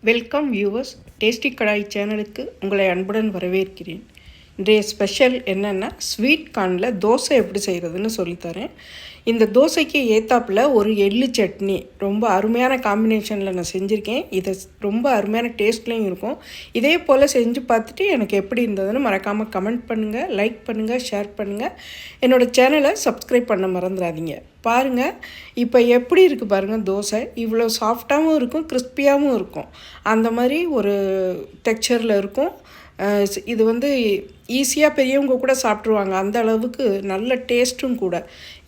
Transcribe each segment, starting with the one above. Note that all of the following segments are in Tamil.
Welcome viewers. டேஸ்டி கடாய் சேனலுக்கு உங்களை அன்புடன் வரவேற்கிறேன். இன்றைய ஸ்பெஷல் என்னென்னா ஸ்வீட் கார்னில் தோசை எப்படி செய்கிறதுன்னு சொல்லித்தரேன். இந்த தோசைக்கு ஏத்தாப்பில் ஒரு எள்ளு சட்னி ரொம்ப அருமையான காம்பினேஷனில் நான் செஞ்சுருக்கேன். இதை ரொம்ப அருமையான டேஸ்ட்லேயும் இருக்கும். இதே போல் செஞ்சு பார்த்துட்டு எனக்கு எப்படி இருந்ததுன்னு மறக்காமல் கமெண்ட் பண்ணுங்கள், லைக் பண்ணுங்கள், ஷேர் பண்ணுங்கள். என்னோடய சேனலை சப்ஸ்கிரைப் பண்ண மறந்துடாதீங்க. பாருங்கள், இப்போ எப்படி இருக்குது பாருங்கள். தோசை இவ்வளோ சாஃப்டாகவும் இருக்கும், கிறிஸ்பியாகவும் இருக்கும். அந்த மாதிரி ஒரு டெக்ஸ்சரில் இருக்கும். இது ஈஸியாக பெரியவங்க கூட சாப்பிட்ருவாங்க. அந்த அளவுக்கு நல்ல டேஸ்ட்டும் கூட.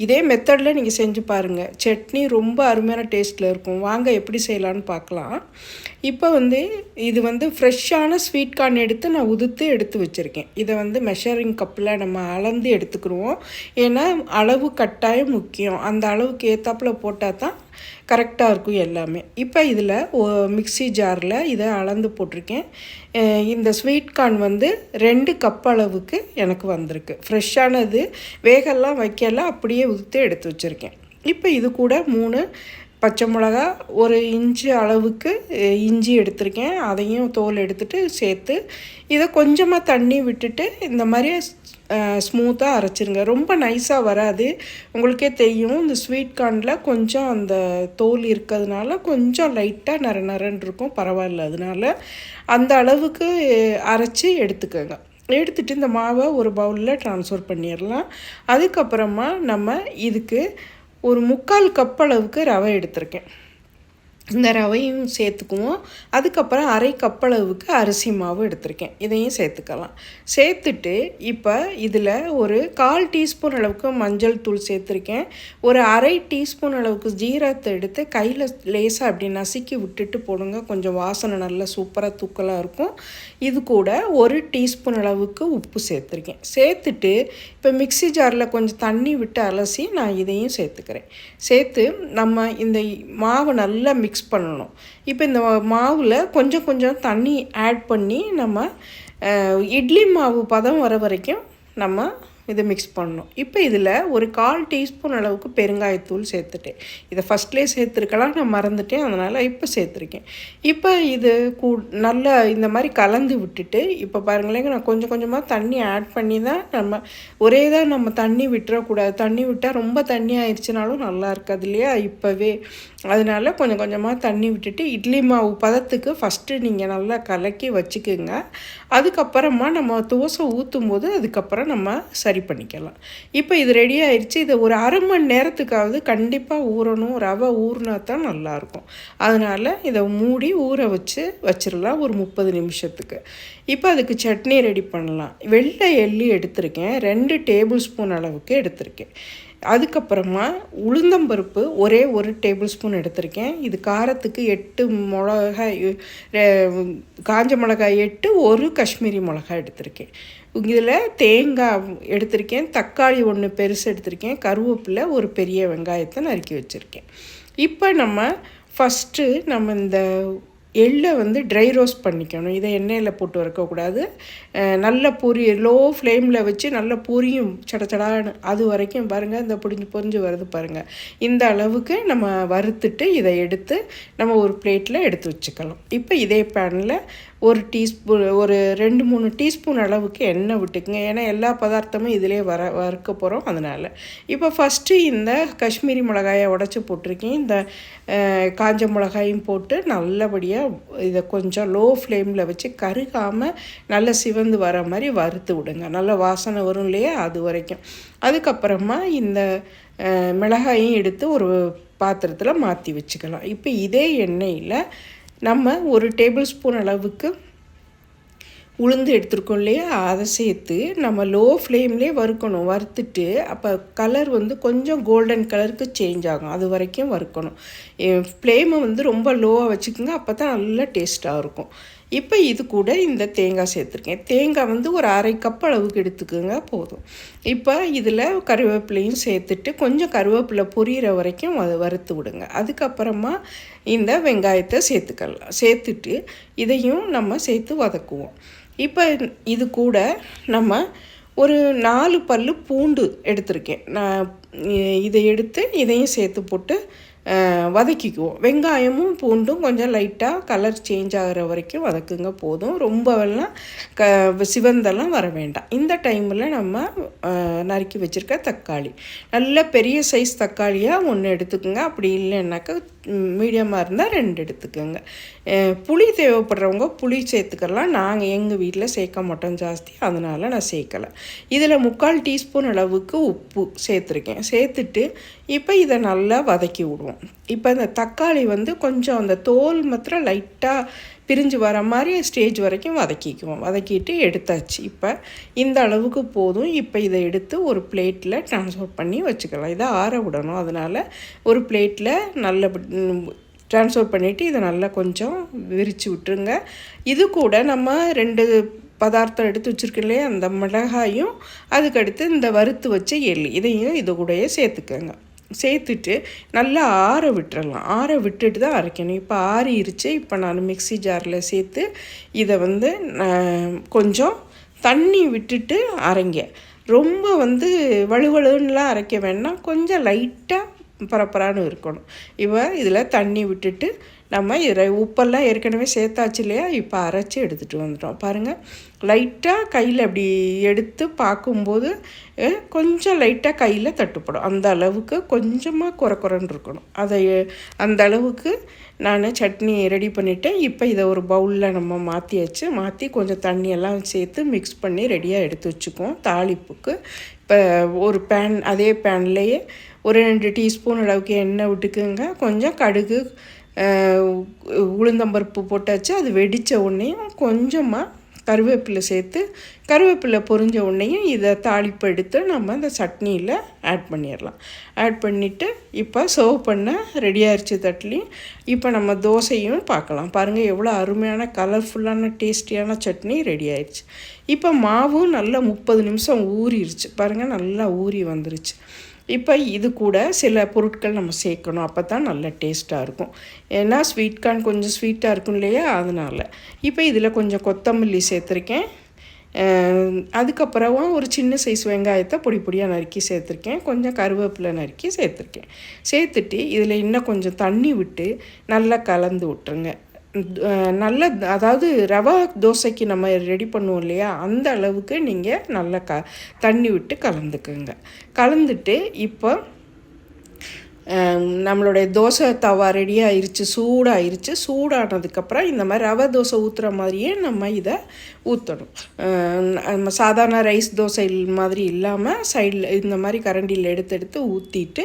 இதே மெத்தடில் நீங்கள் செஞ்சு பாருங்கள். சட்னி ரொம்ப அருமையான டேஸ்ட்டில் இருக்கும். வாங்க எப்படி செய்யலான்னு பார்க்கலாம். இப்போ இது ஃப்ரெஷ்ஷான ஸ்வீட் கார்ன் எடுத்து நான் எடுத்து வச்சுருக்கேன். இதை மெஷரிங் கப்பில் நம்ம அளந்து எடுத்துக்கிடுவோம். ஏன்னா அளவு கட்டாயம் முக்கியம். அந்த அளவுக்கு ஏற்றாப்பில் போட்டால் தான் கரெக்டாக இருக்கும் எல்லாமே. இப்போ இதில் மிக்ஸி ஜாரில் இதை அளந்து போட்டிருக்கேன். இந்த ஸ்வீட் கார்ன் 2 கப் அளவுக்கு எனக்கு வந்திருக்கு. ஃப்ரெஷ்ஷானது, வேகெல்லாம் வைக்கலாம், அப்படியே உதுத்து எடுத்து வச்சுருக்கேன். இப்போ இது கூட 3 பச்சை மிளகா, 1 இன்ச்சு அளவுக்கு இஞ்சி எடுத்திருக்கேன். அதையும் தோல் எடுத்துகிட்டு சேர்த்து இதை கொஞ்சமாக தண்ணி விட்டுட்டு இந்த மாதிரி ஸ்மூத்தாக அரைச்சிருங்க. ரொம்ப நைஸாக வராது. உங்களுக்கே தெரியும், இந்த ஸ்வீட் கார்னில் கொஞ்சம் அந்த தோல் இருக்கிறதுனால கொஞ்சம் லைட்டாக நரன்னு இருக்கும். பரவாயில்ல, அதனால் அந்த அளவுக்கு அரைச்சி எடுத்துக்கோங்க. எடுத்துகிட்டு இந்த மாவை ஒரு பவுலில் ட்ரான்ஸ்ஃபர் பண்ணிடலாம். அதுக்கப்புறமா நம்ம இதுக்கு ஒரு 3/4 கப் அளவுக்கு ரவை எடுத்திருக்கேன். இந்த ரவையும் சேர்த்துக்குவோம். அதுக்கப்புறம் 1/2 கப் அளவுக்கு அரிசி மாவு எடுத்திருக்கேன். இதையும் சேர்த்துக்கலாம். சேர்த்துட்டு இப்போ இதில் ஒரு 1/4 டீஸ்பூன் அளவுக்கு மஞ்சள் தூள் சேர்த்துருக்கேன். ஒரு 1/2 டீஸ்பூன் அளவுக்கு ஜீரகத்தை எடுத்து கையில் லேசாக அப்படி நசுக்கி விட்டுட்டு போடுங்க. கொஞ்சம் வாசனை நல்லா சூப்பராக தூக்கலாக இருக்கும். இது கூட 1 டீஸ்பூன் அளவுக்கு உப்பு சேர்த்துருக்கேன். சேர்த்துட்டு இப்போ மிக்ஸி ஜாரில் கொஞ்சம் தண்ணி விட்டு அலசி நான் இதையும் சேர்த்துக்கிறேன். சேர்த்து நம்ம இந்த மாவை நல்லா மிக்ஸ் பண்ணணும். இப்போ இந்த மாவில் கொஞ்சம் கொஞ்சம் தண்ணி ஆட் பண்ணி நம்ம இட்லி மாவு பதம் வர வரைக்கும் நம்ம இதை மிக்ஸ் பண்ணணும். இப்போ இதில் ஒரு 1/4 டீஸ்பூன் அளவுக்கு பெருங்காயத்தூள் சேர்த்துட்டேன். இதை ஃபஸ்ட்லேயே சேர்த்துருக்கலாம், நான் மறந்துட்டேன், அதனால் இப்போ சேர்த்துருக்கேன். இப்போ இது நல்லா இந்த மாதிரி கலந்து விட்டுட்டு இப்போ பாருங்களேங்க, நான் கொஞ்சம் கொஞ்சமாக தண்ணி ஆட் பண்ணி தான் ஒரே தான் நம்ம தண்ணி விட்டுறக்கூடாது. தண்ணி விட்டால் ரொம்ப தண்ணி ஆயிடுச்சுனாலும் நல்லா இருக்காது இல்லையா இப்போவே. அதனால் கொஞ்சம் கொஞ்சமாக தண்ணி விட்டுட்டு இட்லி மாவு பதத்துக்கு ஃபஸ்ட்டு நீங்கள் நல்லா கலக்கி வச்சுக்குங்க. அதுக்கப்புறமா நம்ம தோசை ஊற்றும் போது அதுக்கப்புறம் நம்ம சரி பண்ணிக்கலாம். இப்போ இது ரெடி ஆயிடுச்சு. இதை ஒரு 1/2 மணி நேரத்துக்காவது கண்டிப்பாக ஊறணும். ரவை ஊறினா தான் நல்லாயிருக்கும். அதனால் இதை மூடி ஊற வச்சிடலாம் ஒரு 30 நிமிஷத்துக்கு. இப்போ அதுக்கு சட்னி ரெடி பண்ணலாம். வெள்ளை எள்ளு எடுத்திருக்கேன். 2 டேபிள் ஸ்பூன் அளவுக்கு எடுத்திருக்கேன். அதுக்கப்புறமா உளுந்தம்பருப்பு ஒரே 1 டேபிள் ஸ்பூன் எடுத்திருக்கேன். இது காரத்துக்கு 8 மிளகாய், காஞ்ச மிளகாய் 8, 1 காஷ்மீரி மிளகாய் எடுத்திருக்கேன். இதில் தேங்காய் எடுத்திருக்கேன். தக்காளி 1 பெருசு எடுத்திருக்கேன். கருவேப்பிலை, ஒரு பெரிய வெங்காயத்தை நறுக்கி வச்சுருக்கேன். இப்போ ஃபஸ்ட்டு நம்ம இந்த எள்ளை ட்ரை ரோஸ்ட் பண்ணிக்கணும். இதை எண்ணெயில் போட்டு வறுக்கக்கூடாது. நல்ல லோ ஃப்ளேமில் வச்சு நல்லா பொரியும் சடச்சடான்னு. அது வரைக்கும் பாருங்கள், இந்த பொரிஞ்சு வருது பாருங்கள். இந்த அளவுக்கு நம்ம வறுத்துட்டு இதை எடுத்து நம்ம ஒரு பிளேட்டில் எடுத்து வச்சுக்கலாம். இப்போ இதே பேனில் ஒரு 2-3 டீஸ்பூன் அளவுக்கு எண்ணெய் விட்டுக்குங்க. ஏன்னா எல்லா பதார்த்தமும் இதிலே வறுக்க போகிறோம். அதனால் இப்போ ஃபஸ்ட்டு இந்த காஷ்மீரி மிளகாயை உடச்சி போட்டிருக்கேன். இந்த காஞ்ச மிளகாயும் போட்டு நல்லபடியாக இதை கொஞ்சம் லோ ஃப்ளேமில் வச்சு கருகாமல் நல்லா சிவந்து வர மாதிரி வறுத்து விடுங்க. நல்ல வாசனை வரும் இல்லையா, அது வரைக்கும். அதுக்கப்புறமா இந்த மிளகாயும் எடுத்து ஒரு பாத்திரத்தில் மாற்றி வச்சுக்கலாம். இப்போ இதே எண்ணெயில் நம்ம 1 டேபிள் ஸ்பூன் அளவுக்கு உளுந்து எடுத்துருக்கோம் இல்லையா, அதை சேர்த்து நம்ம லோ ஃப்ளேம்லேயே வறுக்கணும். வறுத்துட்டு அப்போ கலர் கொஞ்சம் கோல்டன் கலருக்கு சேஞ்ச் ஆகும். அது வரைக்கும் வறுக்கணும். ஃப்ளேமை ரொம்ப லோவாக வச்சுக்கோங்க. அப்போ தான் நல்லா டேஸ்ட்டாக இருக்கும். இப்போ இது கூட இந்த தேங்காய் சேர்த்துருக்கேன். தேங்காய் ஒரு 1/2 கப் அளவுக்கு எடுத்துக்கோங்க, போதும். இப்போ இதில் கருவேப்பிலையும் சேர்த்துட்டு கொஞ்சம் கருவேப்பிலை பொரியிற வரைக்கும் அதை வறுத்து விடுங்க. அதுக்கப்புறமா இந்த வெங்காயத்தை சேர்த்துட்டு இதையும் நம்ம சேர்த்து வதக்குவோம். இப்போ இது கூட நம்ம ஒரு 4 பல்லு பூண்டு எடுத்திருக்கேன். நான் இதை எடுத்து இதையும் சேர்த்து போட்டு வதக்கிக்குவோம். வெங்காயமும் பூண்டும் கொஞ்சம் லைட்டாக கலர் சேஞ்ச் ஆகிற வரைக்கும் வதக்குங்க போதும். ரொம்பவெல்லாம் சிவந்தெல்லாம் வர வேண்டாம். இந்த டைமில் நம்ம நறுக்கி வச்சுருக்க தக்காளி, நல்ல பெரிய சைஸ் தக்காளியாக ஒன்று எடுத்துக்கோங்க. அப்படி இல்லைன்னாக்கா மீடியமாக இருந்தால் 2 எடுத்துக்கோங்க. புளி தேவைப்படுறவங்க புளி சேர்த்துக்கலாம். நாங்கள் எங்கள் வீட்டில் சேர்க்க மாட்டோம் ஜாஸ்தி, அதனால் நான் சேர்க்கலை. இதில் 3/4 டீஸ்பூன் அளவுக்கு உப்பு சேர்த்துருக்கேன். சேர்த்துட்டு இப்போ இதை நல்லா வதக்கி விடுவோம். இப்போ இந்த தக்காளி கொஞ்சம் அந்த தோல் மாத்திரம் லைட்டாக பிரிஞ்சு வர மாதிரி ஸ்டேஜ் வரைக்கும் வதக்கிக்குவோம். வதக்கிட்டு எடுத்தாச்சு. இப்போ இந்த அளவுக்கு போதும். இப்போ இதை எடுத்து ஒரு பிளேட்டில் ட்ரான்ஸ்ஃபர் பண்ணி வச்சுக்கலாம். இதை ஆற விடணும். அதனால் ஒரு பிளேட்டில் நல்ல ட்ரான்ஸ்ஃபர் பண்ணிவிட்டு இதை நல்லா கொஞ்சம் விரித்து விட்டுருங்க. இது கூட நம்ம 2 பதார்த்தம் எடுத்து வச்சுருக்கோம் இல்லையா, அந்த மிளகாயும் அதுக்கடுத்து இந்த வறுத்து வச்ச எள்ளு இதையும் இது கூடயே சேர்த்துக்கோங்க. சேர்த்துட்டு நல்லா ஆற விட்டுறலாம். ஆற விட்டுட்டு தான் அரைக்கணும். இப்போ ஆறிடுச்சு. இப்போ நான் மிக்ஸி ஜாரில் சேர்த்து இதை கொஞ்சம் தண்ணி விட்டுட்டு அரைங்க. ரொம்ப வலுவலுன்னெலாம் அரைக்க வேண்டாம். கொஞ்சம் லைட்டாக பரப்பரான்னு இருக்கணும். இப்போ இதில் தண்ணி விட்டுட்டு நம்ம இதில் உப்பெல்லாம் ஏற்கனவே சேர்த்தாச்சு இல்லையா, இப்போ அரைச்சி எடுத்துகிட்டு வந்துட்டோம். பாருங்கள், லைட்டாக கையில் அப்படி எடுத்து பார்க்கும்போது கொஞ்சம் லைட்டாக கையில் தட்டுப்படும். அந்த அளவுக்கு கொஞ்சமாக குறன்னு இருக்கணும். அந்த அளவுக்கு நான் சட்னி ரெடி பண்ணிவிட்டேன். இப்போ இதை ஒரு பவுலில் நம்ம மாற்றி கொஞ்சம் தண்ணியெல்லாம் சேர்த்து மிக்ஸ் பண்ணி ரெடியாக எடுத்து வச்சுக்குவோம் தாளிப்புக்கு. இப்போ ஒரு அதே பேன்லேயே ஒரு 2 டீஸ்பூன் அளவுக்கு எண்ணெய் விட்டுக்குங்க. கொஞ்சம் கடுகு, உளுந்தம்பருப்பு போட்டாச்சு. அது வெடித்த உடனேயும் கொஞ்சமாக கருவேப்பிலை சேர்த்து, கருவேப்பிலை பொரிஞ்ச உடனேயும் இதை தாளிப்பு எடுத்து நம்ம இந்த சட்னியில் ஆட் பண்ணிடலாம். ஆட் பண்ணிவிட்டு இப்போ சர்வ் பண்ண ரெடியாகிடுச்சு தட்லி. இப்போ நம்ம தோசையும் பார்க்கலாம். பாருங்கள், எவ்வளோ அருமையான கலர்ஃபுல்லான டேஸ்டியான சட்னி ரெடி ஆயிடுச்சு. இப்போ மாவும் நல்லா 30 நிமிஷம் ஊறிடுச்சு. பாருங்கள், நல்லா ஊறி வந்துருச்சு. இப்போ இது கூட சில பொருட்கள் நம்ம சேர்க்கணும். அப்போ தான் நல்ல டேஸ்ட்டாக இருக்கும். ஏன்னா ஸ்வீட் கார்ன் கொஞ்சம் ஸ்வீட்டாக இருக்கும் இல்லையா, அதனால். இப்போ இதில் கொஞ்சம் கொத்தமல்லி சேர்த்துருக்கேன். அதுக்கப்புறம் ஒரு சின்ன சைஸ் வெங்காயத்தை பொடியாக நறுக்கி சேர்த்துருக்கேன். கொஞ்சம் கருவேப்பிலை நறுக்கி சேர்த்துருக்கேன். சேர்த்துட்டு இதில் இன்னும் கொஞ்சம் தண்ணி விட்டு நல்லா கலந்து விட்டுருங்க. அதாவது ரவா தோசைக்கு நம்ம ரெடி பண்ணுவோம் இல்லையா, அந்த அளவுக்கு நீங்கள் நல்லா தண்ணி விட்டு கலந்துக்குங்க. கலந்துட்டு இப்போ நம்மளுடைய தோசை தவா ரெடியாகிருச்சு, சூடாகிருச்சு. சூடானதுக்கப்புறம் இந்த மாதிரி ரவை தோசை ஊற்றுற மாதிரியே நம்ம இதை ஊற்றணும். நம்ம சாதாரண ரைஸ் தோசை மாதிரி இல்லாமல் சைடில் இந்த மாதிரி கரண்டியில் எடுத்து ஊற்றிட்டு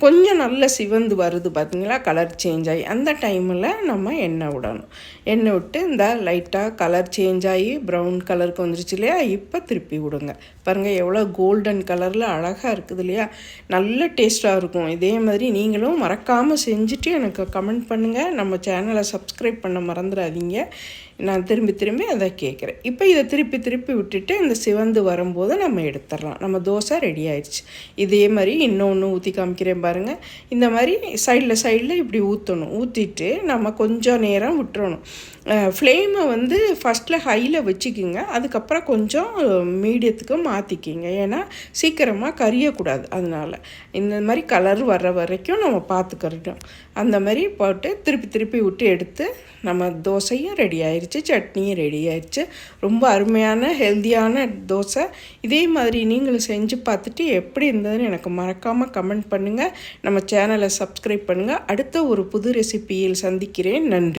கொஞ்சம் நல்ல சிவந்து வருது பார்த்திங்களா, கலர் சேஞ்ச் ஆகி. அந்த டைமில் நம்ம எண்ணெய் விடணும். எண்ணெய் விட்டு இந்த லைட்டாக கலர் சேஞ்ச் ஆகி ப்ரௌன் கலருக்கு வந்துருச்சு இல்லையா, இப்போ திருப்பி விடுங்க. பாருங்கள், எவ்வளோ கோல்டன் கலரில் அழகாக இருக்குது இல்லையா, நல்ல டேஸ்ட்டாக இருக்கும். இதே மாதிரி நீங்களும் மறக்காமல் செஞ்சுட்டு எனக்கு கமெண்ட் பண்ணுங்கள். நம்ம சேனலை சப்ஸ்கிரைப் பண்ண மறந்துடாதீங்க. நான் திரும்பி அதை கேட்குறேன். இப்போ இதை திருப்பி விட்டுட்டு இந்த சிவந்து வரும்போது நம்ம எடுத்துடலாம். நம்ம தோசை ரெடி ஆயிடுச்சு. இதே மாதிரி இன்னொன்று ஊற்றி காமிக்கிறேன் பாருங்கள். இந்த மாதிரி சைடில் இப்படி ஊற்றணும். ஊற்றிட்டு நம்ம கொஞ்சம் நேரம் விட்டுறணும். ஃப்ளேமை ஃபஸ்ட்டில் ஹையில் வச்சுக்கிங்க. அதுக்கப்புறம் கொஞ்சம் மீடியத்துக்கு மாற்றிக்கிங்க. ஏன்னா சீக்கிரமாக கரியக்கூடாது. அதனால் இந்த மாதிரி கலர் வர்ற வரைக்கும் நம்ம பார்த்துக்கிறோம். அந்த மாதிரி போட்டு திருப்பி விட்டு எடுத்து நம்ம தோசையும் ரெடி ஆயிடுச்சு, சட்னியும் ரெடி ஆயிடுச்சு. ரொம்ப அருமையான ஹெல்த்தியான தோசை. இதே மாதிரி நீங்களும் செஞ்சு பார்த்துட்டு எப்படி இருந்ததுன்னு எனக்கு மறக்காமல் கமெண்ட் பண்ணுங்கள். நம்ம சேனலை சப்ஸ்கிரைப் பண்ணுங்கள். அடுத்த ஒரு புது ரெசிபியில் சந்திக்கிறேன். நன்றி.